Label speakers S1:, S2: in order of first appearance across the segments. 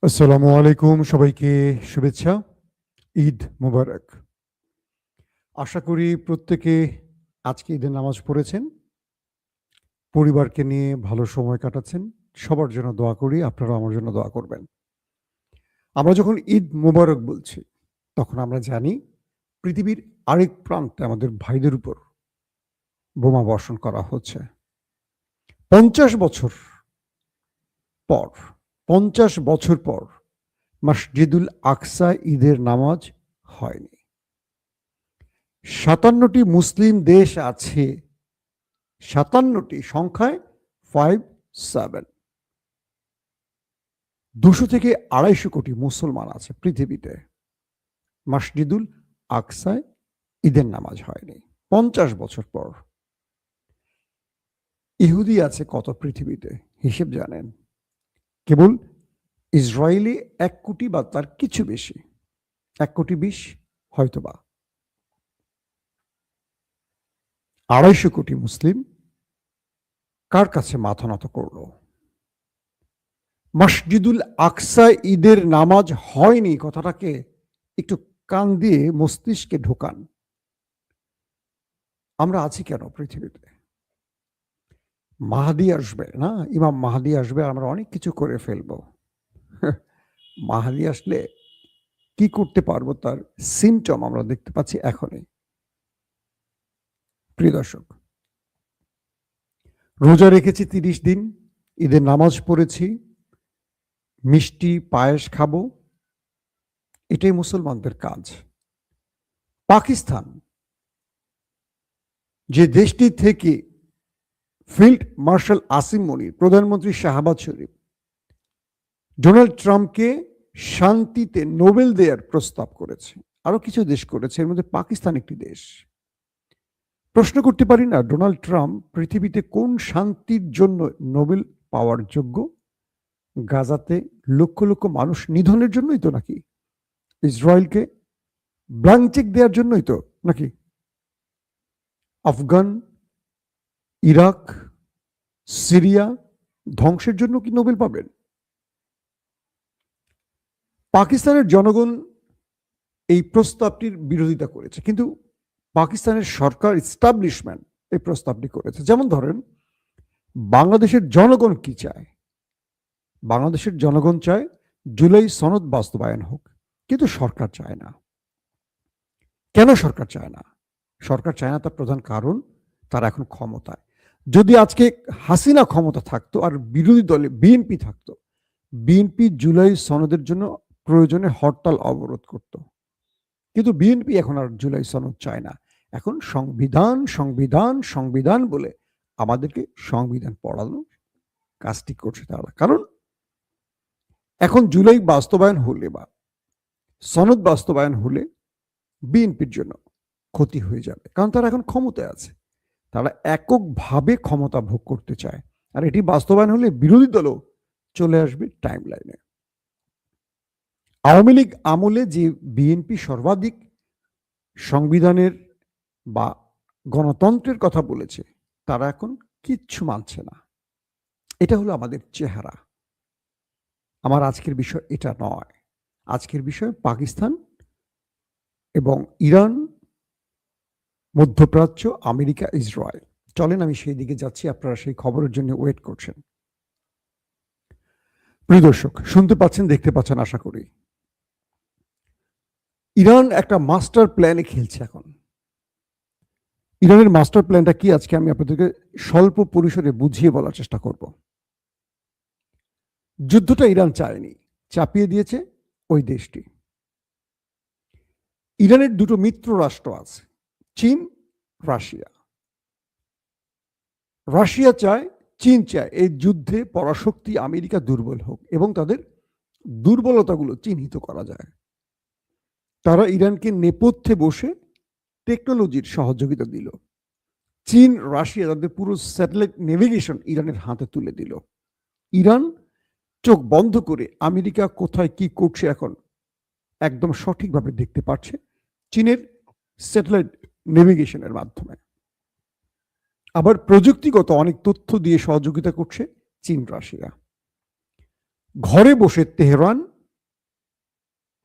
S1: আসসালামু আলাইকুম, সবাইকে শুভেচ্ছা। ঈদ মোবারক। আশা করি প্রত্যেকে আজকে ঈদের নামাজ পড়েছেন, পরিবারকে নিয়ে ভালো সময় কাটাচ্ছেন। সবার জন্য দোয়া করি, আপনারাও আমার জন্য দোয়া করবেন। আমরা যখন ঈদ মোবারক বলছি, তখন আমরা জানি পৃথিবীর আরেক প্রান্তে আমাদের ভাইদের উপর বোমা বর্ষণ করা হচ্ছে। ৫০ বছর পর ৫০ বছর পর মসজিদুল আকসা ঈদের নামাজ হয়নি। ৫৭টি মুসলিম দেশ আছে, ৫৭টি সংখ্যায় 57, ২০০ থেকে ২৫০ কোটি মুসলমান আছে পৃথিবীতে। মসজিদুল আকসায় ঈদের নামাজ হয়নি ৫০ বছর পর। ইহুদি আছে কত পৃথিবীতে হিসেব জানেন? কেবল ইসরায়েলি ১ কোটি বা তার কিছু বেশি, ১ কোটি ২০ হয়তোবা। ২৫০ কোটি মুসলিম কার কাছে মাথা নত করল? মসজিদুল আকসা ঈদের নামাজ হয়নি কথাটাকে একটু কান দিয়ে মস্তিষ্কে ঢোকান। আমরা আছি কেন পৃথিবীতে? মাহদি আসবে না, ইমাম মাহদি আসবে, আমরা অনেক কিছু করে ফেলবো। মাহদি আসলে কি করতে পারবো তার সিমটম আমরা দেখতে পাচ্ছি এখনই। প্রিয় দর্শক, রোজা রেখেছি ৩০ দিন, ঈদের নামাজ পড়েছি, মিষ্টি পায়েস খাবো, এটাই মুসলমানদের কাজ। পাকিস্তান, যে দেশটি থেকে ফিল্ড মার্শাল আসিম মনির, প্রধানমন্ত্রী শাহবাজ শরীফ ডোনাল্ড ট্রাম্পকে শান্তিতে নোবেল দেওয়ার প্রস্তাব করেছে, আরো কিছু দেশ করেছে, এর মধ্যে পাকিস্তান একটি দেশ। প্রশ্ন করতে পারি না, ডোনাল্ড ট্রাম্প পৃথিবীতে কোন শান্তির জন্য নোবেল পাওয়ার যোগ্য? গাজাতে লক্ষ লক্ষ মানুষ নিধনের জন্যই তো নাকি? ইসরায়েলকে ব্ল্যাঙ্ক চেক দেওয়ার জন্যই তো নাকি? আফগান, ইরাক, সিরিয়া ধ্বংসের জন্য কি নোবেল পাবেন? পাকিস্তানের জনগণ এই প্রস্তাবটির বিরোধিতা করেছে, কিন্তু পাকিস্তানের সরকার এস্টাবলিশমেন্ট এই প্রস্তাবটি করেছে। যেমন ধরেন, বাংলাদেশের জনগণ কি চায়? বাংলাদেশের জনগণ চায় জুলাই সনদ বাস্তবায়ন হোক, কিন্তু সরকার চায় না। কেন সরকার চায় না? সরকার চায় না তার প্রধান কারণ, তারা এখন ক্ষমতায়। যদি আজকে হাসিনা ক্ষমতা থাকতো আর বিরোধী দলে বিএনপি থাকতো, বিএনপি জুলাই সনদের জন্য প্রয়োজনে হরতাল অবরোধ করত। কিন্তু বিএনপি এখন আর জুলাই সনদ চায় না। এখন সংবিধান সংবিধান সংবিধান বলে আমাদেরকে সংবিধান পড়ানো কাজটি করছে তারা। কারণ এখন জুলাই বাস্তবায়ন হলে বা সনদ বাস্তবায়ন হলে বিএনপির জন্য ক্ষতি হয়ে যাবে, কারণ তারা এখন ক্ষমতায় আছে, তারা এককভাবে ক্ষমতা ভোগ করতে চায়। আর এটি বাস্তবায়ন হলে বিরোধী দলও চলে আসবে টাইম লাইনে। আওয়ামী লীগ আমলে যে বিএনপি সর্বাধিক সংবিধানের বা গণতন্ত্রের কথা বলেছে, তারা এখন কিচ্ছু মানছে না। এটা হলো আমাদের চেহারা। আমার আজকের বিষয় এটা নয়। আজকের বিষয় পাকিস্তান এবং ইরান, মধ্যপ্রাচ্য, আমেরিকা, ইসরায়েল। চলেন আমি সেই দিকে যাচ্ছি, আপনারা সেই খবরের জন্য ওয়েট করছেন। প্রিয় দর্শক, শুনতে পাচ্ছেন, দেখতে পাচ্ছেন আশা করি। ইরান একটা মাস্টার প্ল্যানে খেলছে এখন। ইরানের মাস্টার প্ল্যানটা কি আজকে আমি আপনাদেরকে স্বল্প পরিসরে বুঝিয়ে বলার চেষ্টা করব। যুদ্ধটা ইরান চায়নি, চাপিয়ে দিয়েছে ওই দেশটি। ইরানের দুটো মিত্র রাষ্ট্র আছে, চীন, রাশিয়া। রাশিয়া চায়, চীন চায় এই যুদ্ধে পরাশক্তি আমেরিকা দুর্বল হোক এবং তাদের দুর্বলতাগুলো চিহ্নিত করা যায়। তারা ইরানকে নেপথ্যে বসে টেকনোলজির সহযোগিতা দিল। চীন, রাশিয়া তাদের পুরো স্যাটেলাইট নেভিগেশন ইরানের হাতে তুলে দিল। ইরান চোখ বন্ধ করে আমেরিকা কোথায় কি করছে এখন একদম সঠিকভাবে দেখতে পাচ্ছে চীনের স্যাটেলাইট নেভিগেশনের মাধ্যমে। আবার প্রযুক্তিগত অনেক তথ্য দিয়ে সহযোগিতা করছে চীন, রাশিয়া। ঘরে বসে তেহরান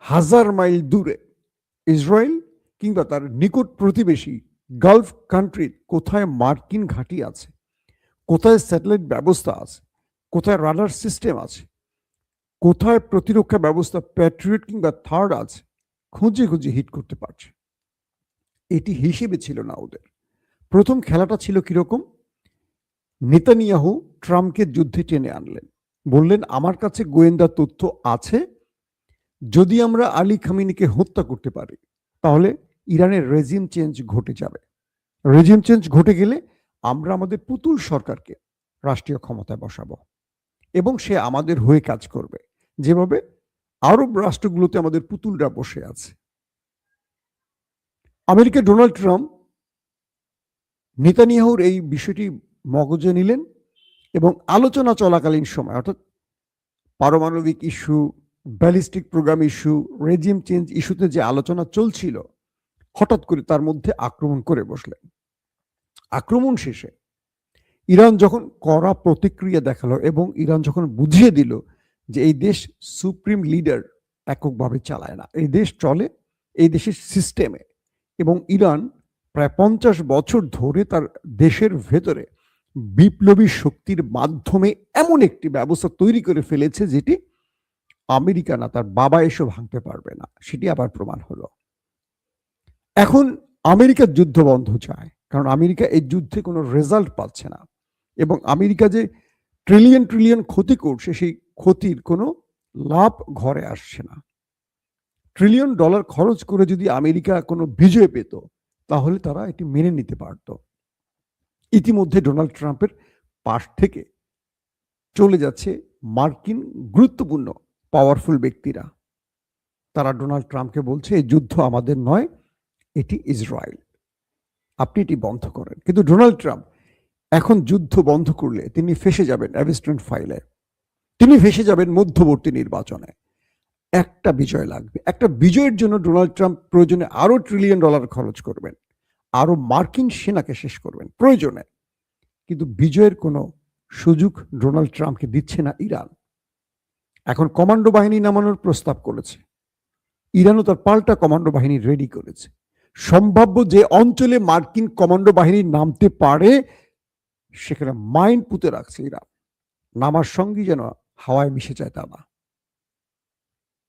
S1: হাজার মাইল দূরে ইসরায়েল কিংবা তার নিকট প্রতিবেশী গালফ কান্ট্রির কোথায় মার্কিন ঘাঁটি আছে, কোথায় স্যাটেলাইট ব্যবস্থা আছে, কোথায় রাডার সিস্টেম আছে, কোথায় প্রতিরক্ষা ব্যবস্থা প্যাট্রিয়ট কিংবা থার্ড আছে, খুঁজে খুঁজে হিট করতে পারছে। এটি হিসেবে ছিল না ওদের। প্রথম খেলাটা ছিল কিরকম? নেতানিয়াহু ট্রাম্পকে যুদ্ধে টেনে আনলেন, বললেন আমার কাছে গোয়েন্দা তথ্য আছে, যদি আমরা আলী খামেনিকে হত্যা করতে পারি তাহলে ইরানের রেজিম চেঞ্জ ঘটে যাবে। রেজিম চেঞ্জ ঘটে গেলে আমরা আমাদের পুতুল সরকারকে রাষ্ট্রীয় ক্ষমতায় বসাবো এবং সে আমাদের হয়ে কাজ করবে, যেভাবে আরব রাষ্ট্রগুলোতে আমাদের পুতুলরা বসে আছে। আমেরিকার ডোনাল্ড ট্রাম্প নেতানিয়াহুর এই বিষয়টি মগজে নিলেন এবং আলোচনা চলাকালীন সময়, অর্থাৎ পারমাণবিক issue, ballistic programme issue, regime change ইস্যুতে যে আলোচনা চলছিল, হঠাৎ করে তার মধ্যে আক্রমণ করে বসলেন। আক্রমণ শেষে ইরান যখন কড়া প্রতিক্রিয়া দেখালো এবং ইরান যখন বুঝিয়ে দিল যে এই দেশ সুপ্রিম লিডার এককভাবে চালায় না, এই দেশ চলে এই দেশের সিস্টেমে, এবং ইরান প্রায় 50 বছর ধরে তার দেশের ভেতরে বিপ্লবী শক্তির মাধ্যমে এমন একটি ব্যবস্থা তৈরি করে ফেলেছে যেটি আমেরিকা না তার বাবা এসে ভাঙতে পারবে না, সেটি আবার প্রমাণ হলো। এখন আমেরিকার যুদ্ধ বন্ধ চায়, কারণ আমেরিকা এই যুদ্ধে কোনো রেজাল্ট পাচ্ছে না এবং আমেরিকা যে ট্রিলিয়ন ট্রিলিয়ন ক্ষতি করছে সেই ক্ষতির কোনো লাভ ঘরে আসছে না। ট্রিলিয়ন ডলার খরচ করে যদি আমেরিকা কোনো বিজয় পেত তাহলে তারা এটি মেনে নিতে পারত। ইতিমধ্যে ডোনাল্ড ট্রাম্পের পাশ থেকে চলে যাচ্ছে মার্কিন গুরুত্বপূর্ণ পাওয়ারফুল ব্যক্তিরা। তারা ডোনাল্ড ট্রাম্পকে বলছে এই যুদ্ধ আমাদের নয়, এটি ইসরায়েল, আপনি এটি বন্ধ করেন। কিন্তু ডোনাল্ড ট্রাম্প এখন যুদ্ধ বন্ধ করলে তিনি ফেসে যাবেন অ্যাবিস্ট্যান্ট ফাইলে, তিনি ফেসে যাবেন মধ্যবর্তী নির্বাচনে। একটা বিজয় লাগবে, একটা বিজয়ের জন্য ডোনাল্ড ট্রাম্প প্রয়োজনে আরো ট্রিলিয়ন ডলার খরচ করবেন, আরো মার্কিন সেনাকে শেষ করবেন প্রয়োজনে, কিন্তু বিজয়ের কোনো সুযোগ ডোনাল্ড ট্রাম্পকে দিচ্ছে না ইরান। এখন কমান্ডো বাহিনী নামানোর প্রস্তাব করেছে, ইরানও তার পাল্টা কমান্ডো বাহিনী রেডি করেছে। সম্ভাব্য যে অঞ্চলে মার্কিন কমান্ডো বাহিনী নামতে পারে সেখানে মাইন পুঁতে রাখছে ইরান, নামার সঙ্গে যেন হাওয়ায় মিশে যায় তা না।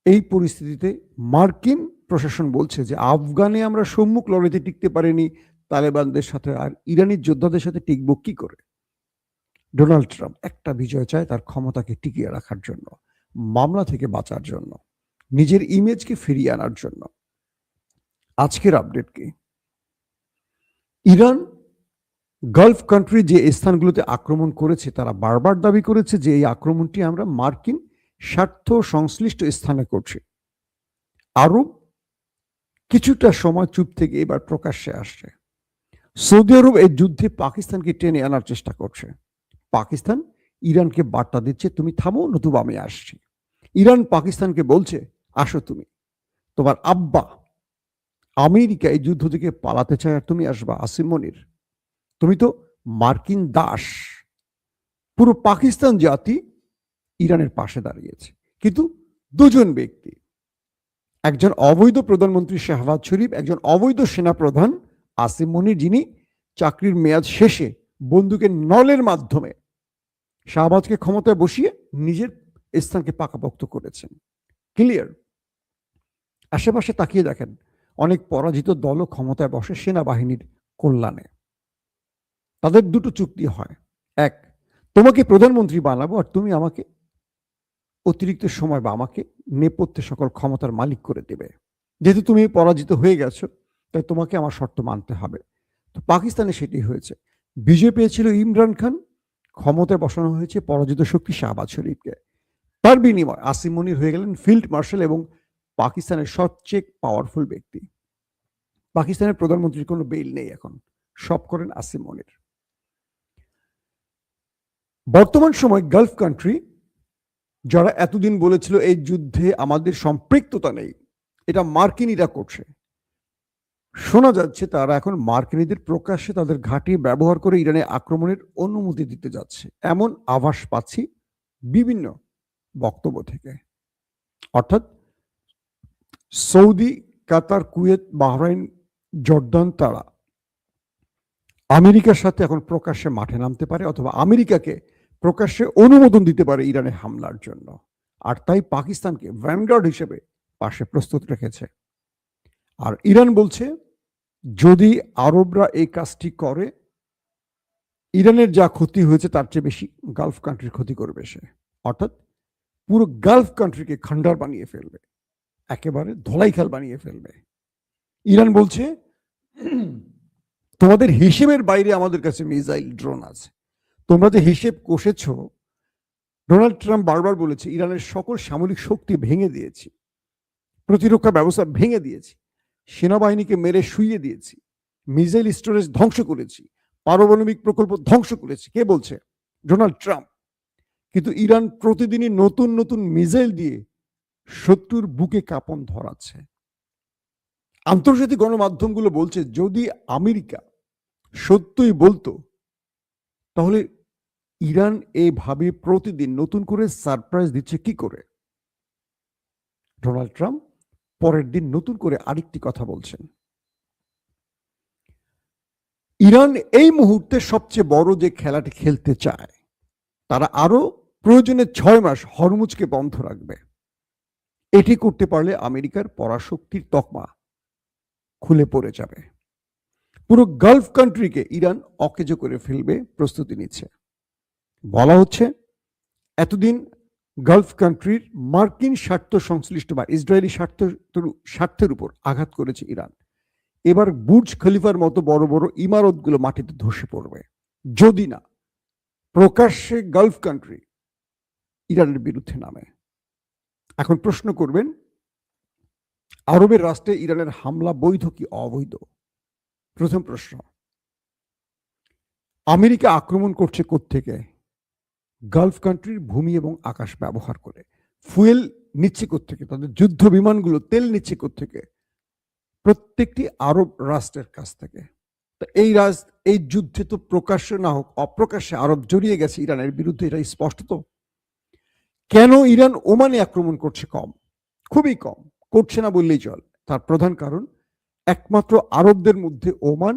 S1: এই পরিস্থিতিতে মার্কিন প্রশাসন বলছে যে আফগানে আমরা সম্মুখ লড়াইতে টিকতে পারিনি তালেবানদের সাথে, আর ইরানি যোদ্ধাদের সাথে টিকব কি করে? ডোনাল্ড ট্রাম্প একটা বিজয় চায় তার ক্ষমতাকে টিকিয়ে রাখার জন্য, মামলা থেকে বাঁচার জন্য, নিজের ইমেজকে ফিরিয়ে আনার জন্য। আজকের আপডেট কি? ইরান গালফ কান্ট্রি যে স্থানগুলোতে আক্রমণ করেছে তারা বারবার দাবি করেছে যে এই আক্রমণটি আমরা মার্কিন স্বার্থ সংশ্লিষ্ট স্থানে করছি। আরব কিছুটা সময় চুপ থেকে এবার প্রকাশ্যে আসছে। সৌদি আরব এই যুদ্ধে পাকিস্তানকে টেনে আনার চেষ্টা করছে। পাকিস্তান ইরানকে বার্তা দিচ্ছে তুমি থামো, নতুবা আমি আসছি। ইরান পাকিস্তানকে বলছে আসো তুমি, তোমার আব্বা আমেরিকা এই যুদ্ধ থেকে পালাতে চায় আর তুমি আসবা আসিম মনির, তুমি তো মার্কিন দাস। পুরো পাকিস্তান জাতি ইরানের পাশে দাঁড়িয়েছে, কিন্তু দুজন ব্যক্তি, একজন অবৈধ প্রধানমন্ত্রী শাহবাজ শরীফ, একজন অবৈধ সেনাপ্রধান আসিম মনির, যিনি চাকরির মেয়াদ শেষে বন্দুকের নলের মাধ্যমে শাহবাজকে ক্ষমতায় বসিয়ে নিজের স্থানকে পাকাপোক্ত করেছেন। ক্লিয়ার? আশেপাশে তাকিয়ে দেখেন, অনেক পরাজিত দলও ক্ষমতায় বসে সেনাবাহিনীর কল্যাণে। তাদের দুটো চুক্তি হয়, এক, তোমাকে প্রধানমন্ত্রী বানাবো আর তুমি আমাকে অতিরিক্ত সময় বা আমাকে নেপথ্যে সকল ক্ষমতার মালিক করে দেবে। যেহেতু তুমি পরাজিত হয়ে গেছো তাই তোমাকে আমার শর্ত মানতে হবে। তো পাকিস্তানে সেটি হয়েছে। বিজয় পেয়েছিল ইমরান খান, ক্ষমতায় বসানো হয়েছে পরাজিত শক্তি শাহবাজ শরীফকে। তার বিনিময় আসিম মনির হয়ে গেলেন ফিল্ড মার্শাল এবং পাকিস্তানের সবচেয়ে পাওয়ারফুল ব্যক্তি। পাকিস্তানের প্রধানমন্ত্রীর কোনো বেইল নেই, এখন সব করেন আসিম মনির। বর্তমান সময় গালফ কান্ট্রি যারা এতদিন বলেছিল এই যুদ্ধে আমাদের সম্পৃক্ততা নেই, এটা মার্কিনীরা করছে, শোনা যাচ্ছে তারা এখন মার্কিনীদের প্রকাশ্যে তাদের ঘাঁটি ব্যবহার করে ইরানে আক্রমণের অনুমতি দিতে যাচ্ছে, এমন আভাস পাচ্ছি বিভিন্ন বক্তব্য থেকে। অর্থাৎ সৌদি, কাতার, কুয়েত, বাহরাইন, জর্দান তারা আমেরিকার সাথে এখন প্রকাশ্যে মাঠে নামতে পারে অথবা আমেরিকাকে প্রকাশ্যে অনুমোদন দিতে পারে ইরানে হামলার জন্য। আর তাই পাকিস্তানকে ভ্যানগার্ড হিসেবে পাশে প্রস্তুত রেখেছে। আর ইরান বলছে যদি আরবরা এই কাজটি করে, ইরানের যা ক্ষতি হয়েছে তার চেয়ে বেশি গালফ কান্ট্রির ক্ষতি করবে সে। অর্থাৎ পুরো গালফ কান্ট্রিকে খণ্ডার বানিয়ে ফেলবে, একেবারে ধোলাইখাল বানিয়ে ফেলবে। ইরান বলছে তোমাদের হিসেবের বাইরে আমাদের কাছে মিসাইল, ড্রোন আছে। তোমরা যে হিসেব কষেছ, ডোনাল্ড ট্রাম্প বারবার বলেছে ইরানের সকল সামরিক শক্তি ভেঙে দিয়েছি, প্রতিরক্ষা ব্যবস্থা ভেঙে দিয়েছি, সেনাবাহিনীকে মেরে শুইয়ে দিয়েছি, মিসাইল স্টোরেজ ধ্বংস করেছি, পারমাণবিক প্রকল্প ধ্বংস করেছি। কে বলছে? Donald Trump. কিন্তু ইরান প্রতিদিনই নতুন নতুন মিসাইল দিয়ে শত্রুর বুকে কাঁপন ধরাচ্ছে। আন্তর্জাতিক গণমাধ্যমগুলো বলছে যদি আমেরিকা সত্যই বলতো, তাহলে ইরান এইভাবে প্রতিদিন নতুন করে সারপ্রাইজ দিচ্ছে কি করে? ডোনাল্ড ট্রাম্প পরের দিন নতুন করে আরেকটি কথা বলছেন। ইরান এই মুহূর্তে সবচেয়ে বড় যে খেলাটি খেলতে চায়, তারা আরো প্রয়োজনে 6 মাস হরমুজকে বন্ধ রাখবে। এটি করতে পারলে আমেরিকার পরাশক্তির তকমা খুলে পড়ে যাবে। পুরো গালফ কান্ট্রিকে ইরান অকেজো করে ফেলবে, প্রস্তুতি নিচ্ছে। বলা হচ্ছে এতদিন গালফ কান্ট্রির মার্কিন স্বার্থ সংশ্লিষ্ট বা ইসরায়েলি স্বার্থের উপর আঘাত করেছে ইরান। এবার বুর্জ খলিফার মতো বড় বড় ইমারতগুলো মাটিতে ধসে পড়বে যদি না প্রকাশ্যে গালফ কান্ট্রি ইরানের বিরুদ্ধে নামে। এখন প্রশ্ন করবেন, আরবের রাষ্ট্রে ইরানের হামলা বৈধ কি অবৈধ? প্রথম প্রশ্ন, আমেরিকা আক্রমণ করছে কোত্থেকে? গালফ কান্ট্রির ভূমি এবং আকাশ ব্যবহার করে। ফুয়েল নিচ্ছে কোত্থেকে? তাদের যুদ্ধ বিমানগুলো তেল নিচ্ছে কোত্থেকে? প্রত্যেকটি আরব রাষ্ট্রের কাছ থেকে। এই যুদ্ধে তো প্রকাশ্যে না হোক অপ্রকাশ্যে আরব জড়িয়ে গেছে ইরানের বিরুদ্ধে, এটা স্পষ্ট। তো কেন ইরান ওমানে আক্রমণ করছে? কম, খুবই কম, করছে না বললেই চল। তার প্রধান কারণ একমাত্র আরবদের মধ্যে ওমান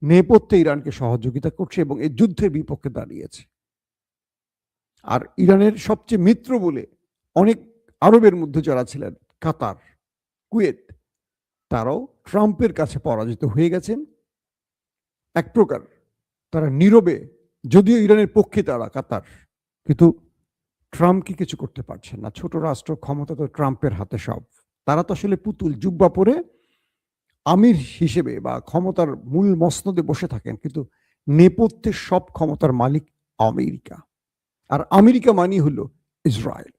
S1: নেপথ্যে ইরানকে সহযোগিতা করছে এবং এই যুদ্ধের বিপক্ষে দাঁড়িয়েছে। আর ইরানের সবচেয়ে মিত্র বলে অনেক আরবের মধ্যে যারা ছিলেন, কাতার, কুয়েত, তারাও ট্রাম্পের কাছে পরাজিত হয়ে গেছেন। এক প্রকার তারা নীরবে, যদিও ইরানের পক্ষে তারা কাতার, কিন্তু ট্রাম্পকে কিছু করতে পারছেন না। ছোট রাষ্ট্র, ক্ষমতা তো ট্রাম্পের হাতে সব। তারা তো আসলে পুতুল, জুব্বা পরে আমির হিসেবে বা ক্ষমতার মূল মসনদে বসে থাকেন, কিন্তু নেপথ্যে সব ক্ষমতার মালিক আমেরিকা। আর আমেরিকা মানি হলো ইসরায়েল।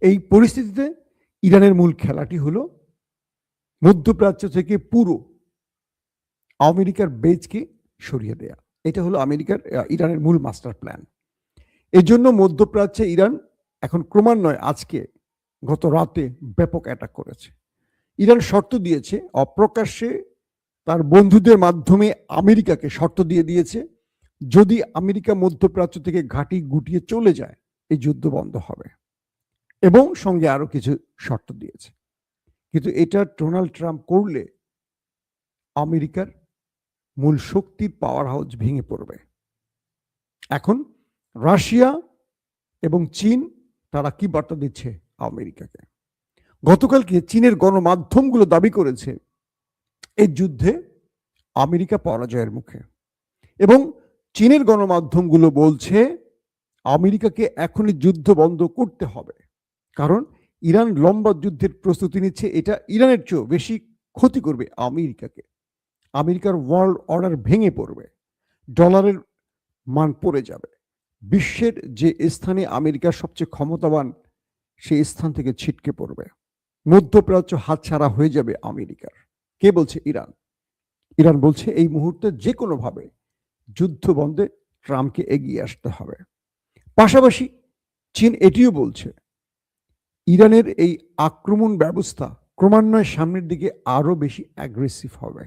S1: এই পরিস্থিতিতে ইরানের মূল খেলাটি হলো মধ্যপ্রাচ্য থেকে পুরো আমেরিকার বেজকে সরিয়ে দেয়া। এটা হলো ইরানের মূল মাস্টার প্ল্যান। এই জন্য মধ্যপ্রাচ্যে ইরান এখন ক্রমান্বয়ে আজকে গত রাতে ব্যাপক অ্যাটাক করেছে। ইরান শর্ত দিয়েছে, অপ্রকাশ্যে তার বন্ধুদের মাধ্যমে আমেরিকাকে শর্ত দিয়ে দিয়েছে, যদি আমেরিকা মধ্যপ্রাচ্য থেকে ঘাঁটি গুটিয়ে চলে যায় এই যুদ্ধ বন্ধ হবে, এবং সঙ্গে আরো কিছু শর্ত দিয়েছে। কিন্তু এটা ডোনাল্ড ট্রাম্প করলে আমেরিকার মূল শক্তির পাওয়ার হাউস ভেঙে পড়বে। এখন রাশিয়া এবং চীন তারা কি বার্তা দিচ্ছে আমেরিকাকে? গতকালকে চীনের গণমাধ্যমগুলো দাবি করেছে এই যুদ্ধে আমেরিকা পরাজয়ের মুখে, এবং চীনের গণমাধ্যমগুলো বলছে আমেরিকাকে এখনই যুদ্ধ বন্ধ করতে হবে, কারণ ইরান লম্বা যুদ্ধের প্রস্তুতি নিচ্ছে। এটা ইরানের চেয়েও বেশি ক্ষতি করবে আমেরিকাকে। আমেরিকার ওয়ার্ল্ড অর্ডার ভেঙে পড়বে, ডলারের মান পড়ে যাবে, বিশ্বের যে স্থানে আমেরিকার সবচেয়ে ক্ষমতাবান সেই স্থান থেকে ছিটকে পড়বে, মধ্যপ্রাচ্য হাতছাড়া হয়ে যাবে আমেরিকার। কে বলছে? ইরান। ইরান বলছে এই মুহূর্তে যে কোনোভাবে যুদ্ধ বন্ধে ট্রাম্পকে এগিয়ে আসতে হবে। পাশাপাশি চীন এটিও বলছে ইরানের এই আক্রমণ ব্যবস্থা ক্রমান্বয়ে সামনের দিকে আরো বেশি অ্যাগ্রেসিভ হবে।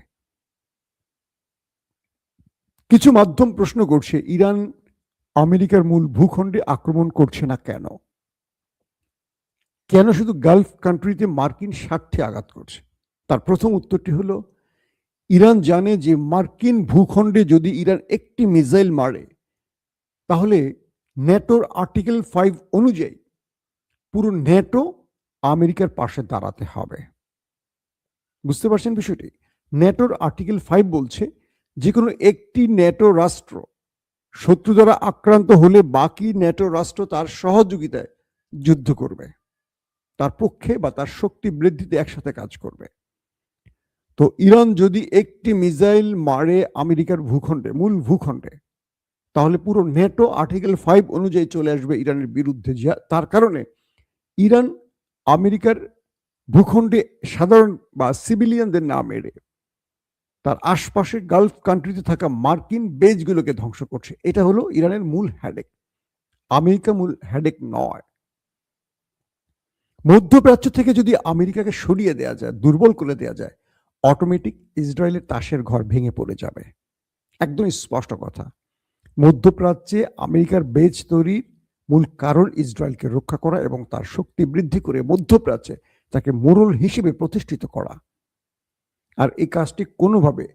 S1: কিছু মাধ্যম প্রশ্ন করছে ইরান আমেরিকার মূল ভূখণ্ডে আক্রমণ করছে না কেন? কেন শুধু গালফ কান্ট্রিতে মার্কিন স্বার্থে আঘাত করছে? তার প্রথম উত্তরটি হলো, ইরান জানে যে মার্কিন ভূখণ্ডে যদি ইরান একটি মিসাইল মারে তাহলে ন্যাটোর আর্টিকেল 5 অনুযায়ী পুরো ন্যাটো আমেরিকার পাশে দাঁড়াতে হবে। বুঝতে পারছেন বিষয়টি? ন্যাটোর আর্টিকেল 5 বলছে যে কোনো একটি ন্যাটো রাষ্ট্র শত্রু দ্বারা আক্রান্ত হলে বাকি ন্যাটো রাষ্ট্র তার সহযোগিতায় যুদ্ধ করবে, তার পক্ষে বা তার শক্তি বৃদ্ধিতে একসাথে কাজ করবে। তো ইরান যদি একটি মিসাইল মারে আমেরিকার ভূখণ্ডে, মূল ভূখণ্ডে, তাহলে পুরো ন্যাটো আর্টিকেল 5 অনুযায়ী চলে আসবে ইরানের বিরুদ্ধে। তার কারণে ইরান আমেরিকার ভূখণ্ডে সাধারণ বা সিভিলিয়ানদের না মেরে তার আশপাশে গালফ কান্ট্রিতে থাকা মার্কিন বেজগুলোকে ধ্বংস করছে। এটা হলো ইরানের মূল হেডেক, আমেরিকা মূল হেডেক নয়। মধ্যপ্রাচ্য থেকে যদি আমেরিকাকে সরিয়ে দেওয়া যায়, দুর্বল করে দেওয়া যায়, অটোমেটিক ইসরায়েলের তাসের ঘর ভেঙে পড়ে যাবে। একদম স্পষ্ট কথা। মধ্যপ্রাচ্যে আমেরিকার বেজ তৈরির মূল কারণ ইসরায়েলকে রক্ষা করা এবং তার শক্তি বৃদ্ধি করে মধ্যপ্রাচ্যে তাকে মোড়ল হিসেবে প্রতিষ্ঠিত করা। আর এই কাজটি কোনোভাবে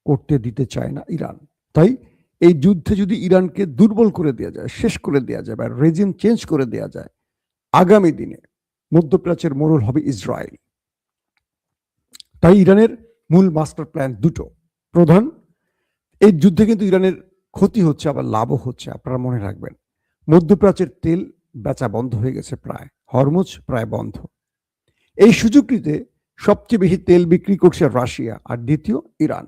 S1: করতে দিতে চায় না ইরান। তাই এই যুদ্ধে যদি ইরানকে দুর্বল করে দেওয়া যায়, শেষ করে দেওয়া যায় বা রেজিম চেঞ্জ করে দেওয়া যায়, আগামী দিনে মধ্যপ্রাচ্যের মোড়ল হবে ইসরায়েল। তাই ইরানের মূল মাস্টার প্ল্যান দুটো প্রধান। এই যুদ্ধে কিন্তু ইরানের ক্ষতি হচ্ছে, আবার লাভও হচ্ছে। আপনারা মনে রাখবেন, মধ্যপ্রাচ্যের তেল বেচা বন্ধ হয়ে গেছে, প্রায় হরমুজ প্রায় বন্ধ। এই সুযোগটিতে সবচেয়ে বেশি তেল বিক্রি করছে রাশিয়া, আর দ্বিতীয় ইরান।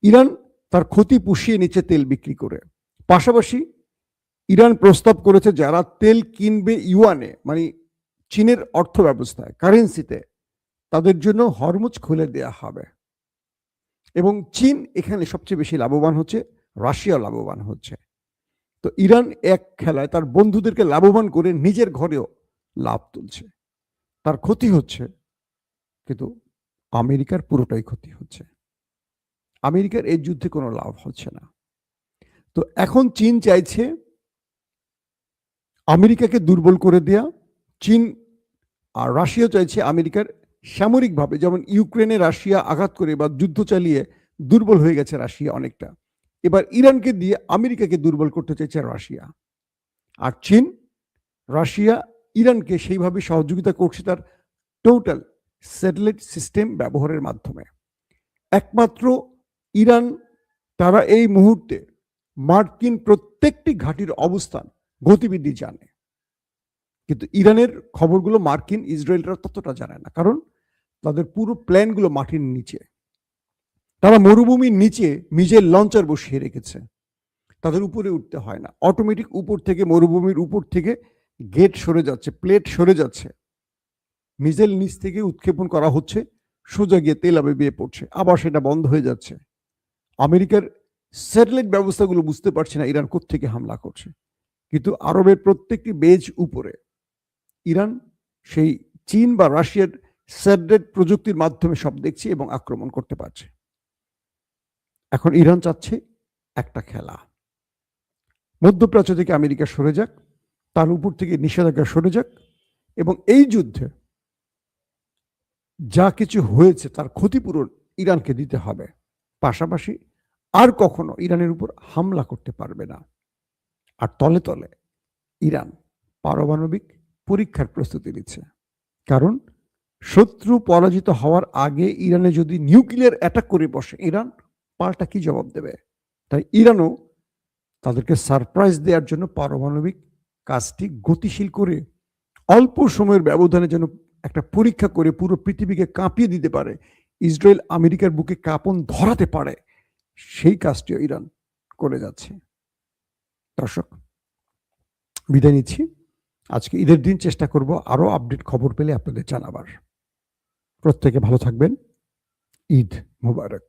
S1: ইরান তার ক্ষতি পুষিয়ে নিচ্ছে তেল বিক্রি করে। পাশাপাশি ইরান প্রস্তাব করেছে যারা তেল কিনবে ইউয়ানে, মানে চীনের অর্থ ব্যবস্থায়, কারেন্সিতে, তাদের জন্য হরমুজ খুলে দেয়া হবে। এবং চীন এখানে সবচেয়ে বেশি লাভবান হচ্ছে, রাশিয়া লাভবান হচ্ছে। তো ইরান এক খেলায় তার বন্ধুদেরকে লাভবান করে নিজের ঘরেও লাভ তুলছে। তার ক্ষতি হচ্ছে, কিন্তু আমেরিকার পুরোটাই ক্ষতি হচ্ছে। আমেরিকার এই যুদ্ধে কোনো লাভ হচ্ছে না। তো এখন চীন চাইছে আমেরিকাকে দুর্বল করে দেয়া। চীন আর রাশিয়া চাইছে আমেরিকার সামরিকভাবে, যেমন ইউক্রেনে রাশিয়া আঘাত করে বা যুদ্ধ চালিয়ে দুর্বল হয়ে গেছে রাশিয়া অনেকটা, এবার ইরানকে দিয়ে আমেরিকাকে দুর্বল করতে চাইছে রাশিয়া। আর চীন, রাশিয়া, ইরানকে সেইভাবে সহযোগিতা করছে তার টোটাল স্যাটেলাইট সিস্টেম ব্যবহারের মাধ্যমে। একমাত্র ইরান, তারা এই মুহূর্তে মার্কিন প্রত্যেকটি ঘাঁটির অবস্থান, গতিবিধি জানে, কিন্তু ইরানের খবরগুলো মার্কিন, ইসরায়েলরা ততটা জানে না, কারণ তাদের পুরো প্ল্যানগুলো মাটির নিচে। তারা মরুভূমির নিচে নিজের লঞ্চার বসিয়ে রেখেছে, তাদের উপরে উঠতে হয় না। অটোমেটিক উপর থেকে, মরুভূমির উপর থেকে গেট সরে যাচ্ছে, প্লেট সরে যাচ্ছে, মিসাইল নিচ থেকে উৎক্ষেপণ করা হচ্ছে, সোজা গিয়ে তেল আবিবে পড়ছে, আবার সেটা বন্ধ হয়ে যাচ্ছে। আমেরিকার স্যাটেলাইট ব্যবস্থাগুলো বুঝতে পারছে না ইরান কোত্থেকে হামলা করছে, কিন্তু আরবের প্রত্যেকটি বেজ উপরে ইরান সেই চীন বা রাশিয়ার স্যাটেলাইট প্রযুক্তির মাধ্যমে সব দেখছে এবং আক্রমণ করতে পারছে। এখন ইরান চাচ্ছে একটা খেলা, মধ্যপ্রাচ্য থেকে আমেরিকা সরে যাক, তার উপর থেকে নিষেধাজ্ঞা সরে যাক, এবং এই যুদ্ধে যা কিছু হয়েছে তার ক্ষতিপূরণ ইরানকে দিতে হবে। পাশাপাশি আর কখনো ইরানের উপর হামলা করতে পারবে না। আর তলে তলে ইরান পারমাণবিক পরীক্ষার প্রস্তুতি নিচ্ছে, কারণ শত্রু পরাজিত হওয়ার আগে ইরানে যদি নিউক্লিয়ার অ্যাটাক করে বসে, ইরান পাল্টা কি জবাব দেবে? তাই ইরানও তাদেরকে সারপ্রাইজ দেওয়ার জন্য পারমাণবিক কাজটি গতিশীল করে অল্প সময়ের ব্যবধানে যেন একটা পরীক্ষা করে পুরো পৃথিবীকে কাঁপিয়ে দিতে পারে, ইসরায়েল আমেরিকার বুকে কাঁপন ধরাতে পারে, সেই কাজটিও ইরান করে যাচ্ছে। দর্শক, বিদায় নিচ্ছি। আজকে ঈদের দিন চেষ্টা করব আরো আপডেট খবর পেলে আপনাদের জানাবার। প্রত্যেকে ভালো থাকবেন। ঈদ মোবারক।